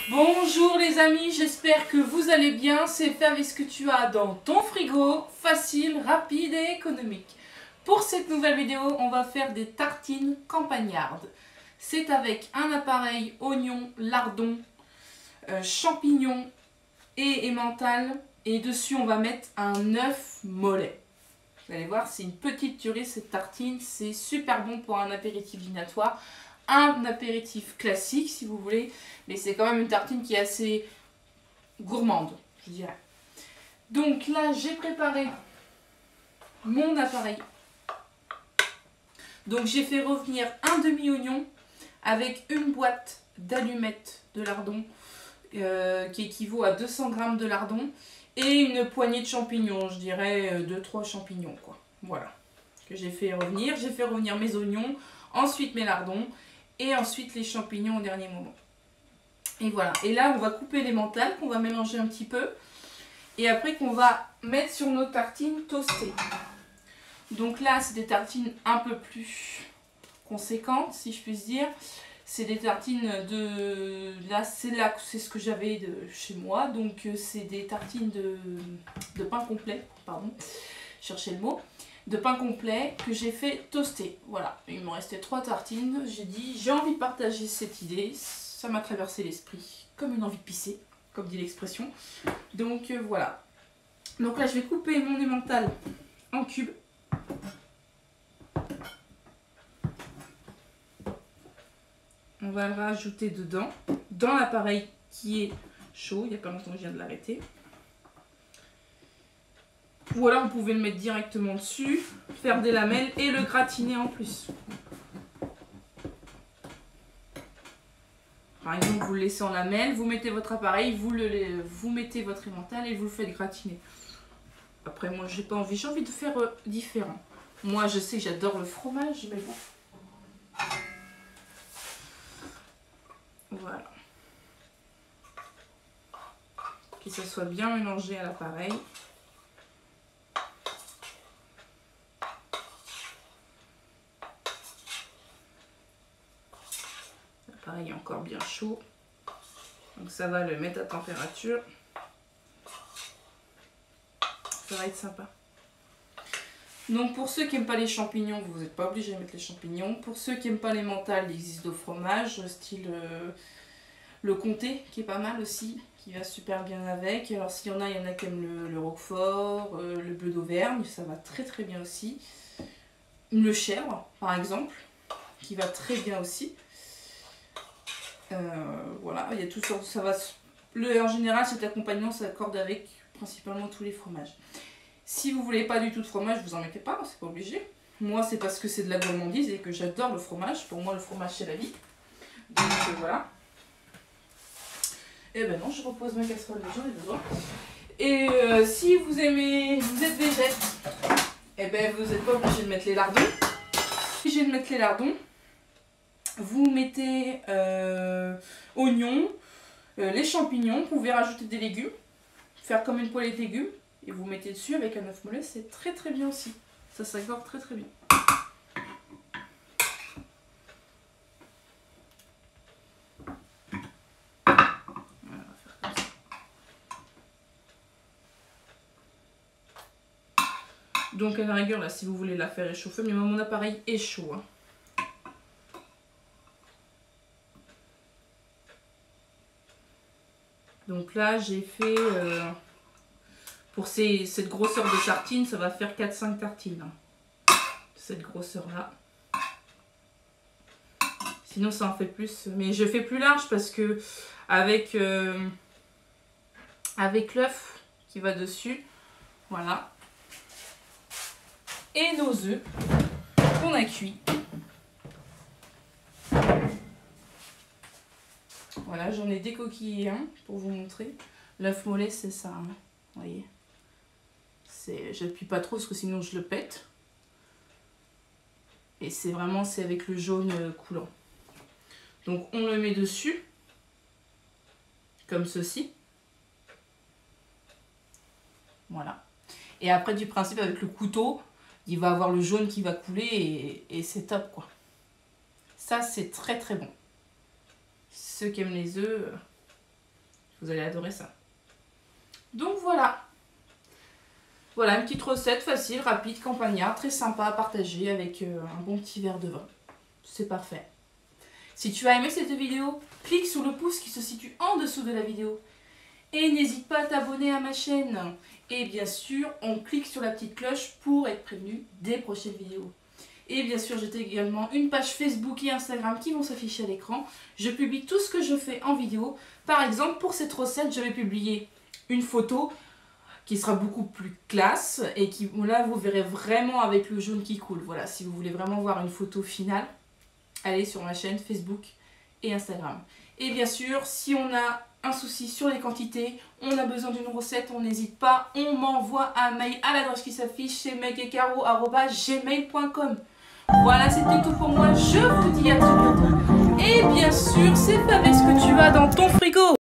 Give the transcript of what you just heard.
Bonjour les amis, j'espère que vous allez bien. C'est faire avec ce que tu as dans ton frigo, facile, rapide et économique. Pour cette nouvelle vidéo, on va faire des tartines campagnardes. C'est avec un appareil, oignons, lardons, champignons et emmental. Et dessus, on va mettre un œuf mollet. Vous allez voir, c'est une petite tuerie cette tartine. C'est super bon pour un apéritif dînatoire. Un apéritif classique si vous voulez, mais c'est quand même une tartine qui est assez gourmande, je dirais. Donc là, j'ai préparé mon appareil. Donc j'ai fait revenir un demi-oignon avec une boîte d'allumettes de lardons qui équivaut à 200 g de lardons et une poignée de champignons, je dirais 2-3 champignons quoi. Voilà, que j'ai fait revenir. J'ai fait revenir mes oignons, ensuite mes lardons. Et ensuite les champignons au dernier moment. Et voilà. Et là, on va couper l'emmental qu'on va mélanger un petit peu. Et après qu'on va mettre sur nos tartines toastées. Donc là, c'est des tartines un peu plus conséquentes, si je puis dire. C'est des tartines de... Là, c'est ce que j'avais chez moi. Donc c'est des tartines de pain complet. Pardon, cherchez le mot. De pain complet que j'ai fait toaster. Voilà, il me restait 3 tartines. J'ai dit, j'ai envie de partager cette idée. Ça m'a traversé l'esprit, comme une envie de pisser, comme dit l'expression. Donc voilà. Donc là, je vais couper mon emmental en cubes. On va le rajouter dedans, dans l'appareil qui est chaud. Il n'y a pas longtemps que je viens de l'arrêter. Ou alors vous pouvez le mettre directement dessus, faire des lamelles et le gratiner en plus. Par exemple, vous le laissez en lamelles, vous mettez votre appareil, vous mettez votre emmental et vous le faites gratiner. Après, moi, j'ai pas envie, j'ai envie de faire différent. Moi, je sais que j'adore le fromage, mais bon. Voilà. Que ça soit bien mélangé à l'appareil. L'appareil est encore bien chaud. Donc ça va le mettre à température. Ça va être sympa. Donc pour ceux qui n'aiment pas les champignons, vous n'êtes pas obligé de mettre les champignons. Pour ceux qui n'aiment pas l'emmental, il existe de fromage, style le comté, qui est pas mal aussi, qui va super bien avec. Alors s'il y en a qui aiment le roquefort, le bleu d'Auvergne, ça va très très bien aussi. Le chèvre, par exemple, qui va très bien aussi. Voilà, il y a toutes sortes, ça va. En général, cet accompagnement s'accorde avec principalement tous les fromages. Si vous voulez pas du tout de fromage, vous en mettez pas, c'est pas obligé. Moi, c'est parce que c'est de la gourmandise et que j'adore le fromage. Pour moi, le fromage, c'est la vie. Donc voilà. Et ben non, je repose ma casserole, j'en ai besoin. Et si vous êtes végète, et ben vous n'êtes pas obligé de mettre les lardons. Obligé de mettre les lardons. Vous mettez oignons, les champignons, vous pouvez rajouter des légumes, faire comme une poêlée de légumes, et vous mettez dessus avec un œuf mollet, c'est très très bien aussi. Ça s'accorde très très bien. Voilà, on va faire comme ça. Donc à la rigueur, là, si vous voulez la faire réchauffer, mais mon appareil est chaud. Hein. Donc là, j'ai fait, pour cette grosseur de tartine, ça va faire 4-5 tartines. Hein, cette grosseur-là. Sinon, ça en fait plus. Mais je fais plus large parce que avec l'œuf qui va dessus, voilà. Et nos œufs qu'on a cuits. Voilà, j'en ai décoquillé un pour vous montrer. L'œuf mollet, c'est ça. Hein, vous voyez. J'appuie pas trop parce que sinon je le pète. Et c'est vraiment, c'est avec le jaune coulant. Donc on le met dessus. Comme ceci. Voilà. Et après, du principe, avec le couteau, il va avoir le jaune qui va couler et c'est top quoi. Ça, c'est très très bon. Ceux qui aiment les œufs, Vous allez adorer ça. Donc voilà. Voilà une petite recette facile, rapide, campagnarde, très sympa à partager avec un bon petit verre de vin. C'est parfait. Si tu as aimé cette vidéo, clique sur le pouce qui se situe en dessous de la vidéo. Et n'hésite pas à t'abonner à ma chaîne. Et bien sûr, on clique sur la petite cloche pour être prévenu des prochaines vidéos. Et bien sûr, j'ai également une page Facebook et Instagram qui vont s'afficher à l'écran. Je publie tout ce que je fais en vidéo. Par exemple, pour cette recette, je vais publier une photo qui sera beaucoup plus classe et qui, là, vous verrez vraiment avec le jaune qui coule. Voilà, si vous voulez vraiment voir une photo finale, allez sur ma chaîne Facebook et Instagram. Et bien sûr, si on a un souci sur les quantités, on a besoin d'une recette, on n'hésite pas, on m'envoie un mail à l'adresse qui s'affiche, c'est megecaro@gmail.com. Voilà, c'était tout pour moi, je vous dis à très bientôt. Et bien sûr, c'est pas avec ce que tu as dans ton frigo.